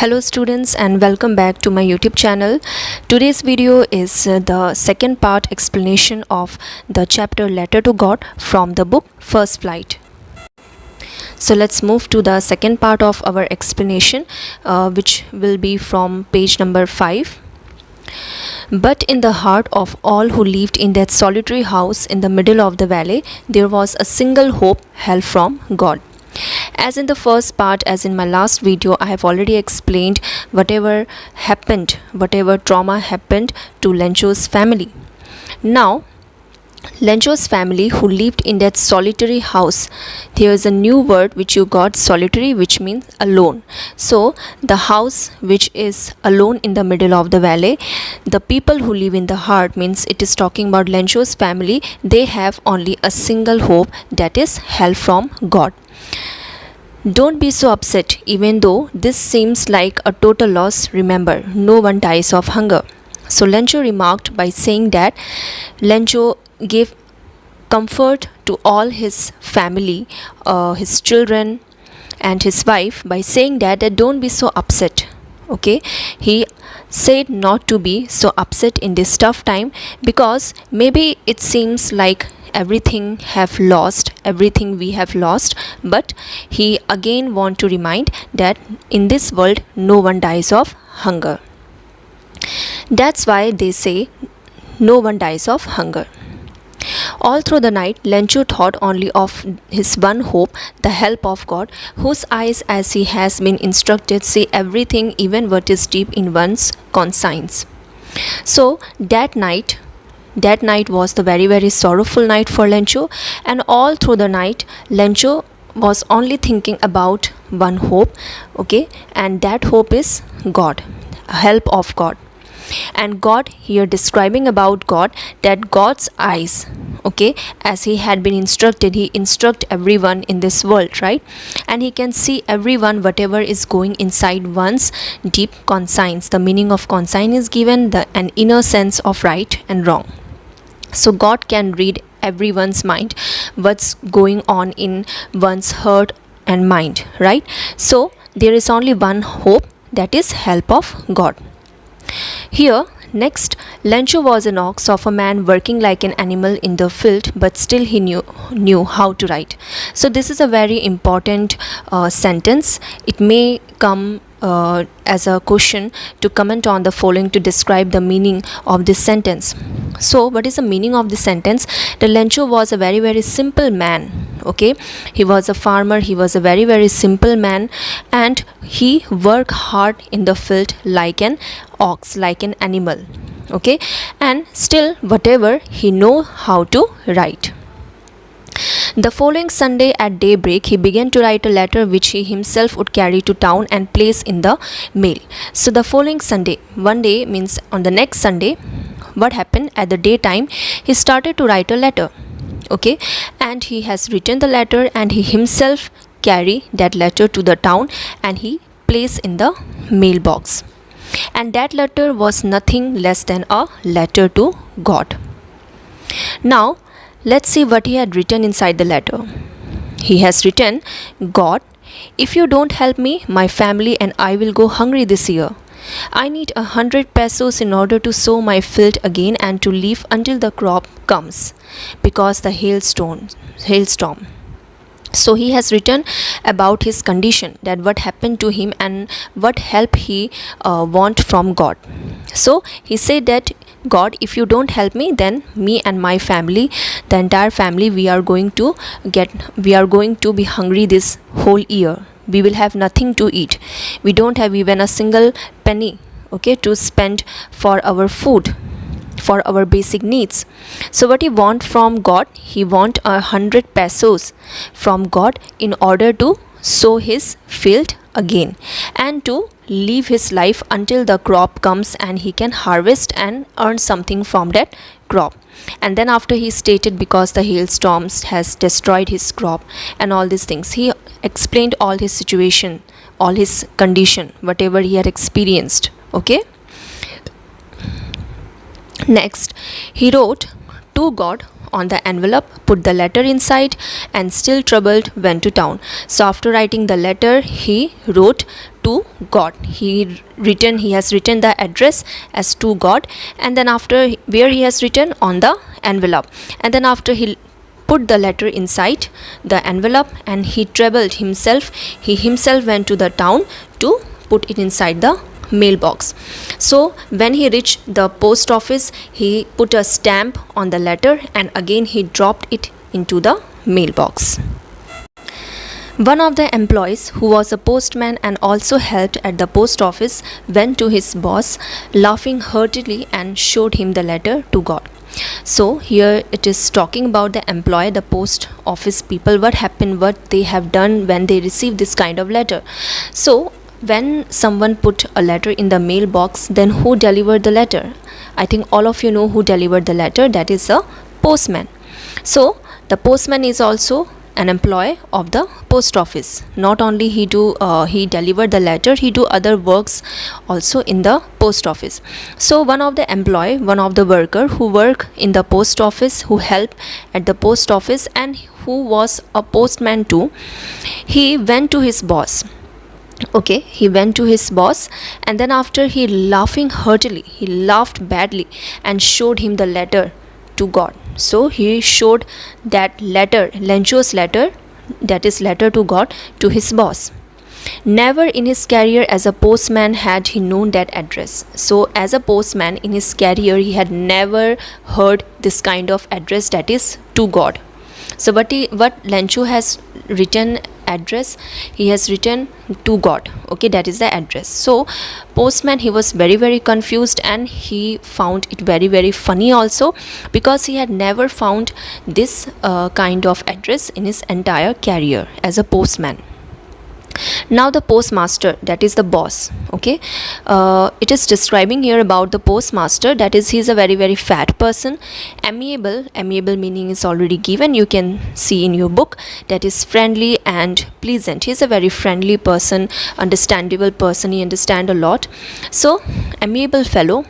Hello students and welcome back to my YouTube channel. Today's video is the second part explanation of the chapter Letter to God from the book First Flight. So let's move to the second part of our explanation, which will be from page number 5. But in the heart of all who lived in that solitary house in the middle of the valley, there was a single hope held from God. As in the first part, as in my last video, I have already explained whatever trauma happened to Lencho's family. Now, Lencho's family who lived in that solitary house, there is a new word which you got, solitary, which means alone. So the house which is alone in the middle of the valley, the people who live in the heart, means it is talking about Lencho's family. They have only a single hope, that is help from God. Don't be so upset, even though this seems like a total loss. Remember, no one dies of hunger. So Lencho remarked by saying that Lencho gave comfort to all his family, his children and his wife, by saying that don't be so upset. Okay, he said not to be so upset in this tough time, because maybe it seems like everything we have lost, but he again want to remind that in this world no one dies of hunger. That's why they say no one dies of hunger. All through the night, Lencho thought only of his one hope, the help of God, whose eyes, as he has been instructed, see everything, even what is deep in one's conscience. So that night was the very sorrowful night for Lencho, and all through the night Lencho was only thinking about one hope, okay, and that hope is God, help of God. And God here describing about God, that God's eyes, okay, as he had been instructed, he instruct everyone in this world, right, and he can see everyone, whatever is going inside one's deep conscience. The meaning of conscience is given, an inner sense of right and wrong. So God can read everyone's mind, what's going on in one's heart and mind, right? So there is only one hope, that is help of God. Here, next, Lencho was an ox of a man working like an animal in the field, but still he knew how to write. So this is a very important sentence. It may come as a question to comment on the following to describe the meaning of this sentence. So what is the meaning of this sentence? The Lencho was a very simple man, okay, he was a farmer, he was a very simple man, and he worked hard in the field like an ox, like an animal, okay, and still whatever he know how to write. The following Sunday at daybreak, he began to write a letter which he himself would carry to town and place in the mail. So the following Sunday, one day means on the next Sunday, what happened at the daytime, he started to write a letter, okay, and he has written the letter and he himself carry that letter to the town and he placed in the mailbox. And that letter was nothing less than a letter to God. Now let's see what he had written inside the letter. He has written, God, if you don't help me, my family and I will go hungry this year. I need 100 pesos in order to sow my field again and to live until the crop comes, because the hailstorm. So he has written about his condition, that what happened to him and what help he want from God. So he said that, God, if you don't help me, then me and my family, the entire family, we are going to be hungry this whole year. We will have nothing to eat. We don't have even a single penny, okay, to spend for our food, for our basic needs. So what he want from God, he want 100 pesos from God in order to sow his field again and to live his life until the crop comes and he can harvest and earn something from that crop. And then after he stated, because the hailstorms has destroyed his crop and all these things, he explained all his situation, all his condition, whatever he had experienced, okay. Next, he wrote to God on the envelope, put the letter inside, and still troubled went to town. So after writing the letter, he wrote to God. He has written the address as to God, and then after, where he has written on the envelope, and then after he put the letter inside the envelope, and he traveled himself. He himself went to the town to put it inside the mailbox. So when he reached the post office, he put a stamp on the letter, and again he dropped it into the mailbox. One of the employees, who was a postman and also helped at the post office, went to his boss laughing heartily and showed him the letter to God. So here it is talking about the employee, the post office people, what happened, what they have done when they receive this kind of letter. So when someone put a letter in the mailbox, then who delivered the letter? I think all of you know who delivered the letter. That is a postman. So the postman is also an employee of the post office. Not only he delivered the letter, he do other works also in the post office. So one of the worker who work in the post office, who help at the post office, and who was a postman too, he went to his boss. Okay, he went to his boss, and then after, he laughing heartily, he laughed badly and showed him the letter to God. So he showed that letter, Lencho's letter, that is letter to God, to his boss. Never in his career as a postman had he known that address. So as a postman in his career, he had never heard this kind of address, that is to God. So what Lencho has written address, he has written to God. Okay, that is the address. So postman, he was very, very confused, and he found it very, very funny also, because he had never found this kind of address in his entire career as a postman. Now the postmaster, that is the boss. Okay, it is describing here about the postmaster, that is, he is a very, very fat person. Amiable meaning is already given, you can see in your book, that is friendly and pleasant. He is a very friendly person, understandable person, he understand a lot. So amiable fellow.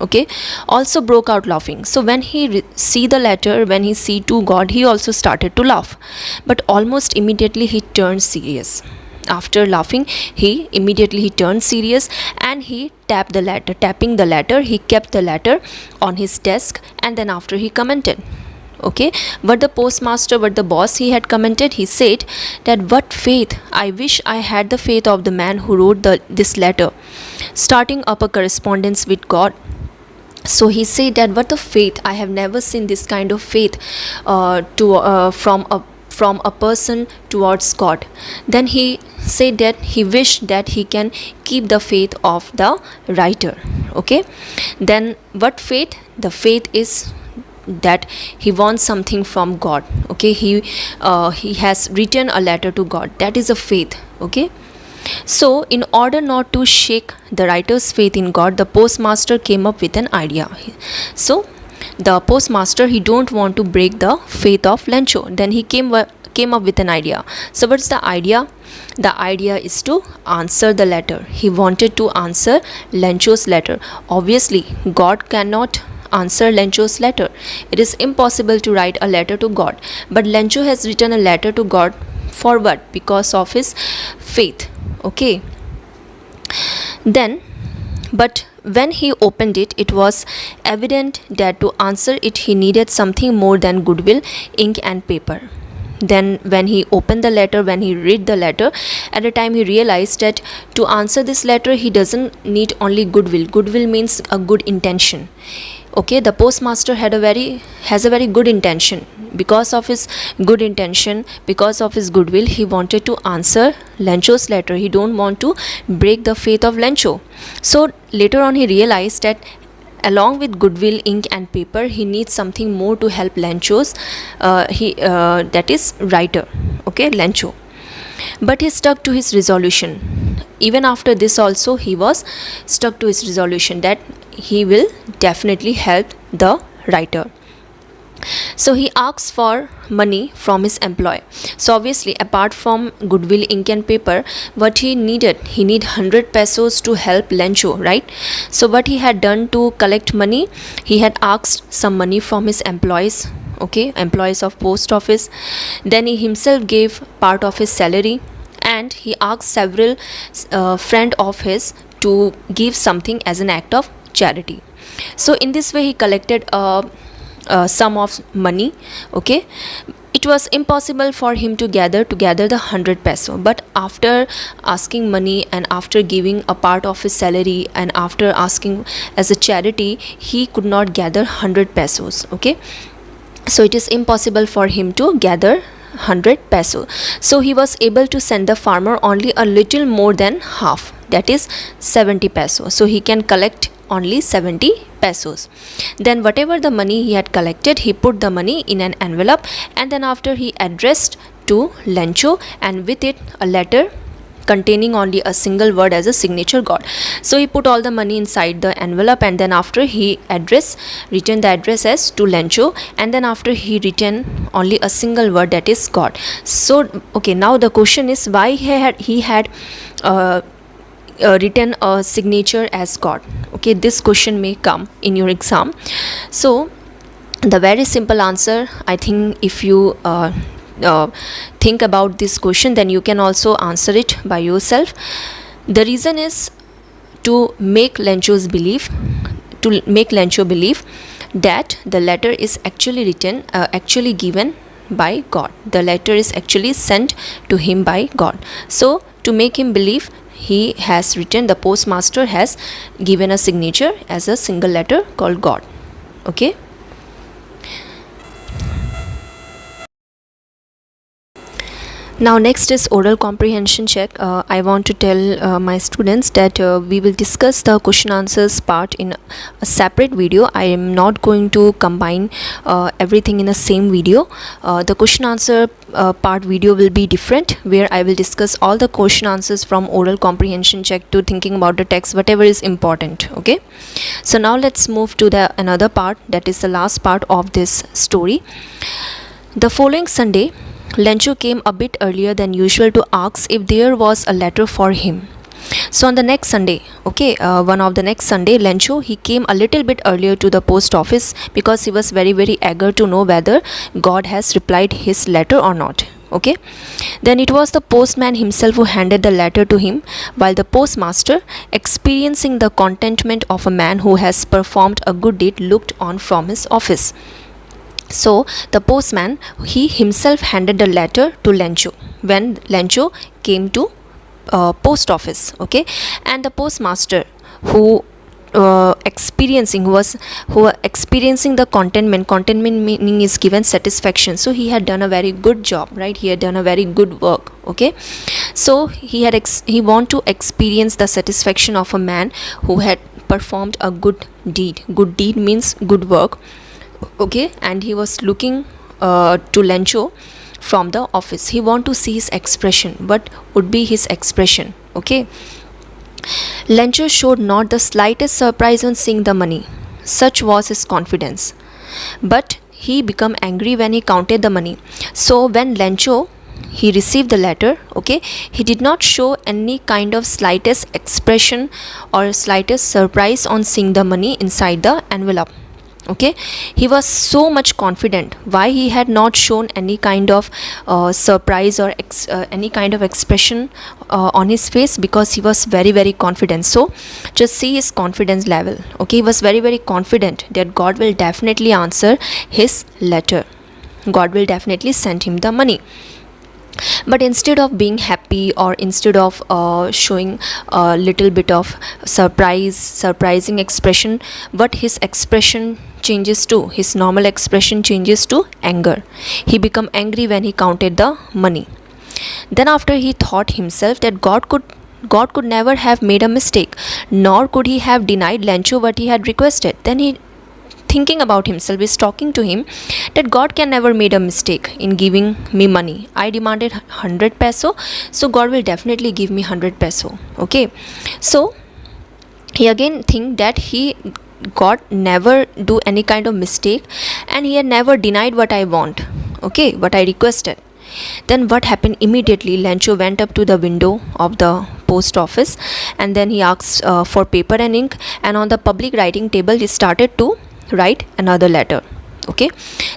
Okay, also broke out laughing. So when he see the letter, when he see to God, he also started to laugh, but almost immediately he turned serious. After laughing, he immediately turned serious, and he tapping the letter, he kept the letter on his desk, and then after, he commented. Okay, what the boss, he had commented, he said that, what faith, I wish I had the faith of the man who wrote this letter, starting up a correspondence with God. So he said that, what a faith, I have never seen this kind of faith from a person towards God. Then he said that he wished that he can keep the faith of the writer. Okay, then what faith? The faith is that he wants something from God. Okay, he has written a letter to God, that is a faith. Okay, so in order not to shake the writer's faith in God, the postmaster came up with an idea. So the postmaster, he don't want to break the faith of Lencho. Then he came up with an idea. So what's the idea? The idea is to answer the letter. He wanted to answer Lencho's letter. Obviously, God cannot answer Lencho's letter. It is impossible to write a letter to God. But Lencho has written a letter to God for what? Because of his faith. Okay. Then, but when he opened it, it was evident that to answer it, he needed something more than goodwill, ink and paper. Then when he opened the letter, when he read the letter, at the time he realized that to answer this letter, he doesn't need only goodwill. Goodwill means a good intention. Okay, the postmaster has a very good intention. Because of his good intention, because of his goodwill, he wanted to answer Lencho's letter. He don't want to break the faith of Lencho. So later on, he realized that along with goodwill, ink and paper, he needs something more to help Lencho's, that is writer. Okay, Lencho. But he stuck to his resolution. Even after this also, he was stuck to his resolution that he will definitely help the writer. So he asks for money from his employee. So obviously, apart from goodwill, ink and paper, what he need 100 pesos to help Lencho, right? So what he had done to collect money, he had asked some money from his employees. Okay, employees of post office. Then he himself gave part of his salary, and and he asked several friend of his to give something as an act of charity. So in this way he collected a sum of money. Okay, it was impossible for him to gather the 100 peso, but after asking money and after giving a part of his salary and after asking as a charity, he could not gather 100 pesos. Okay, so it is impossible for him to gather 100 peso. So he was able to send the farmer only a little more than half, that is 70 peso. So he can collect only 70 pesos. Then whatever the money he had collected, he put the money in an envelope, and then after he addressed to Lencho, and with it a letter containing only a single word as a signature God. So he put all the money inside the envelope, and then after he written the address as to Lencho, and then after he written only a single word, that is God. So okay, now the question is why he had written a signature as God. Okay, this question may come in your exam. So the very simple answer, I think, if you think about this question, then you can also answer it by yourself. The reason is to make Lencho believe that the letter is actually written, actually given by God. The letter is actually sent to him by God. So to make him believe, he has written, the postmaster has given a signature as a single letter called God. Okay. Now next is oral comprehension check. I want to tell my students that we will discuss the question answers part in a separate video. I am not going to combine everything in the same video. The question answer part video will be different, where I will discuss all the question answers from oral comprehension check to thinking about the text, whatever is important. Okay, so now let's move to the another part, that is the last part of this story. The following Sunday, Lencho came a bit earlier than usual to ask if there was a letter for him. So on the next Sunday, okay, one of the next Sunday, Lencho, he came a little bit earlier to the post office because he was very eager to know whether God has replied his letter or not. Okay, then it was the postman himself who handed the letter to him, while the postmaster, experiencing the contentment of a man who has performed a good deed, looked on from his office. So the postman, he himself handed the letter to Lencho when Lencho came to post office. Okay, and the postmaster who experiencing the contentment meaning is given satisfaction. So he had done a very good job, right? He had done a very good work. Okay, so he want to experience the satisfaction of a man who had performed a good deed. Good deed means good work. Okay, and he was looking to Lencho from the office. He want to see his expression. What would be his expression? Okay, Lencho showed not the slightest surprise on seeing the money. Such was his confidence. But he became angry when he counted the money. So when Lencho he received the letter, okay, he did not show any kind of slightest expression or slightest surprise on seeing the money inside the envelope. Okay, he was so much confident. Why he had not shown any kind of surprise or any kind of expression on his face? Because he was very confident. So just see his confidence level. Okay, he was very confident that God will definitely answer his letter. God will definitely send him the money. But instead of being happy, or instead of showing a little bit of surprising expression, what his expression changes to, his normal expression changes to anger. He became angry when he counted the money. Then after he thought himself that God could never have made a mistake, nor could he have denied Lencho what he had requested. Then he, thinking about himself, is talking to him that God can never made a mistake in giving me money. I demanded 100 peso, so God will definitely give me 100 peso. Okay, so he again think that God never do any kind of mistake, and he had never denied what I want. Okay, what I requested. Then what happened? Immediately Lencho went up to the window of the post office, and then he asked for paper and ink, and on the public writing table he started to write another letter. Okay,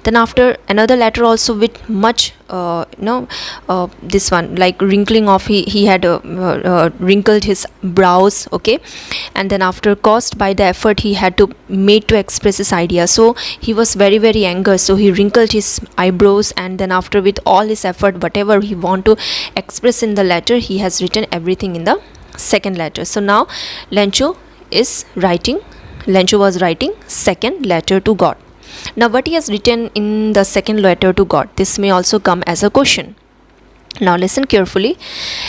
then after another letter also with much this one like wrinkling of, he had wrinkled his brows. Okay, and then after caused by the effort he had to made to express his idea, so he was very very angry, so he wrinkled his eyebrows, and then after with all his effort whatever he want to express in the letter, he has written everything in the second letter. So now Lencho was writing second letter to God. Now what he has written in the second letter to God, this may also come as a question. Now listen carefully.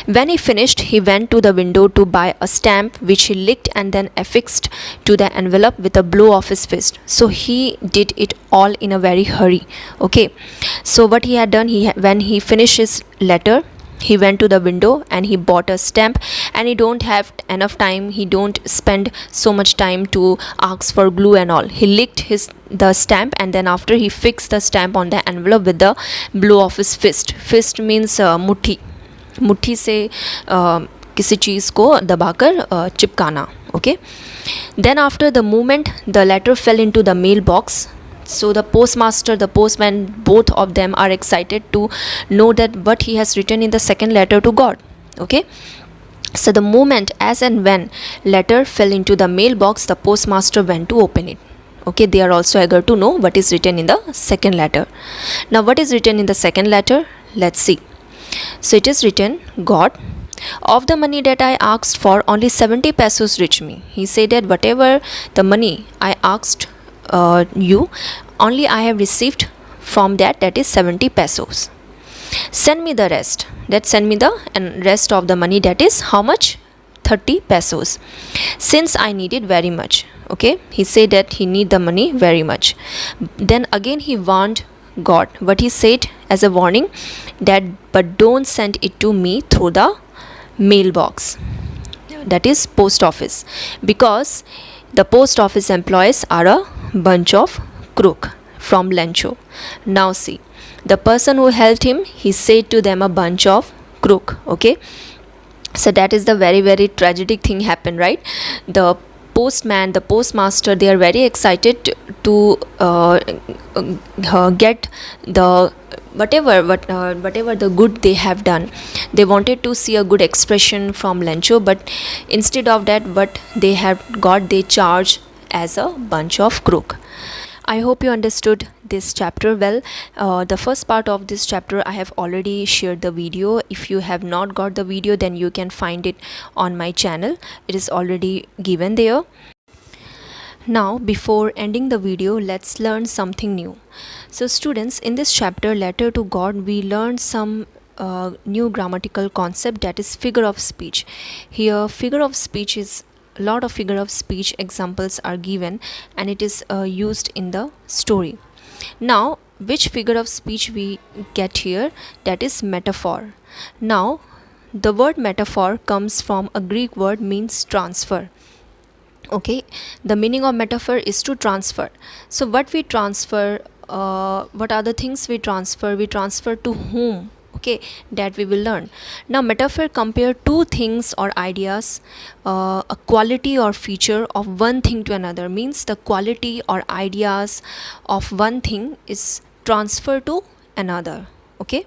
When he finished, he went to the window to buy a stamp which he licked and then affixed to the envelope with a blow of his fist. So he did it all in a very hurry. Okay, so what he had done, when he finished his letter, he went to the window and he bought a stamp, and he don't have enough time, he don't spend so much time to ask for glue and all. He licked the stamp, and then after he fixed the stamp on the envelope with the blow of his fist means मुट्ठी से किसी चीज़ को दबाकर चिपकाना. Okay, then after the moment the letter fell into the mailbox, so the postman, both of them are excited to know that what he has written in the second letter to God. Okay, so the moment as and when letter fell into the mailbox, the postmaster went to open it. Okay, they are also eager to know what is written in the second letter. Now what is written in the second letter? Let's see. So it is written, God, of the money that I asked for, only 70 pesos reach me. He said that whatever the money I asked you, only I have received from that is 70 pesos. Send me the rest. Send me the rest of the money, that is how much? 30 pesos, since I need it very much. Okay, he said that he need the money very much. Then again he warned God. What he said as a warning, that but don't send it to me through the mailbox, that is post office, because the post office employees are a bunch of crook from Lencho. Now see, the person who helped him, he said to them a bunch of crook. Okay, so that is the very very tragic thing happened, right? The postman, the postmaster, they are very excited to get the whatever the good they have done. They wanted to see a good expression from Lencho, but instead of that, what they have got, they charge as a bunch of crook. I hope you understood this chapter well. The first part of this chapter I have already shared the video. If you have not got the video, then you can find it on my channel. It is already given there. Now before ending the video, let's learn something new. So students, in this chapter Letter to God, we learned some new grammatical concept, that is figure of speech. Here figure of speech is a lot of figure of speech examples are given, and it is used in the story. Now which figure of speech we get here? That is metaphor. Now the word metaphor comes from a Greek word, means transfer. Okay, the meaning of metaphor is to transfer. So what we transfer, what are the things we transfer? We transfer to whom? Okay, that we will learn. Now metaphor compare two things or ideas, a quality or feature of one thing to another, means the quality or ideas of one thing is transferred to another. Okay,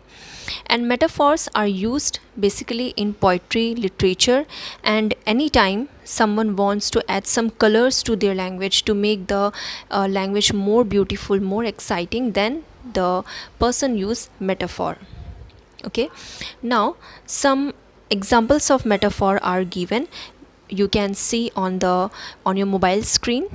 and metaphors are used basically in poetry, literature, and anytime someone wants to add some colors to their language to make the language more beautiful, more exciting, then the person use metaphor. Okay, now some examples of metaphor are given. You can see on your mobile screen.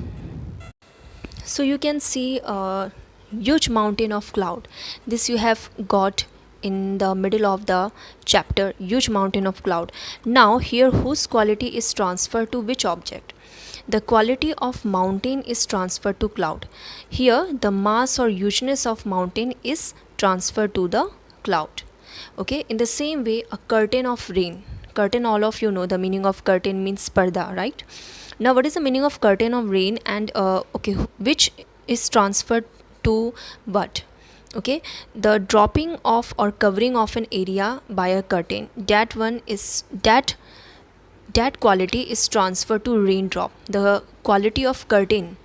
So you can see a huge mountain of cloud. This you have got in the middle of the chapter, huge mountain of cloud. Now here whose quality is transferred to which object? The quality of mountain is transferred to cloud. Here the mass or hugeness of mountain is transferred to the cloud. Okay, in the same way, a curtain of rain. Curtain, all of you know the meaning of curtain means parda, right? Now what is the meaning of curtain of rain, and okay, which is transferred to what? Okay, the dropping of or covering of an area by a curtain, that one is that quality is transferred to raindrop. The quality of curtain,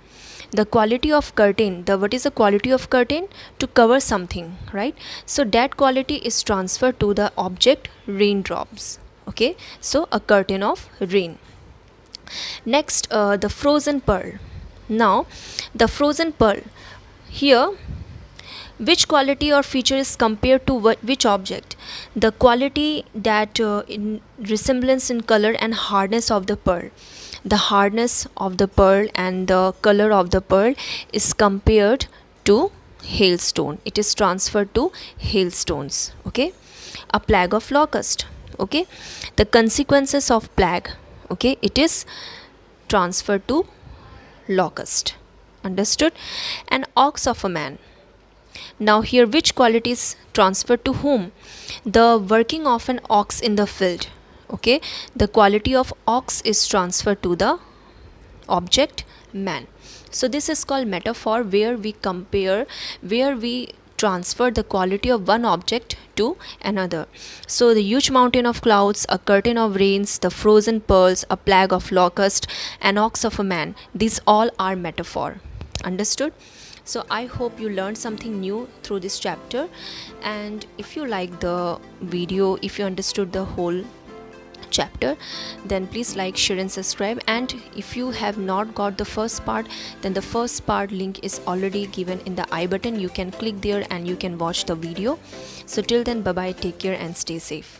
The quality of curtain, what is the quality of curtain? To cover something, right? So that quality is transferred to the object raindrops. Okay, so a curtain of rain. Next, the frozen pearl. Now, the frozen pearl, here which quality or feature is compared to which object? The quality that in resemblance in color and hardness of the pearl. The hardness of the pearl and the color of the pearl is compared to hailstone. It is transferred to hailstones. Okay, a plague of locust. Okay, the consequences of plague. Okay, it is transferred to locust. Understood? An ox of a man. Now here which quality is transferred to whom? The working of an ox in the field. Okay, the quality of ox is transferred to the object man. So this is called metaphor, where we compare, where we transfer the quality of one object to another. So the huge mountain of clouds, a curtain of rains, the frozen pearls, a plague of locust, an ox of a man, these all are metaphor. Understood? So I hope you learned something new through this chapter, and if you like the video, if you understood the whole chapter, then please like, share and subscribe. And if you have not got the first part, then the first part link is already given in the I button. You can click there and you can watch the video. So till then, bye bye, take care and stay safe.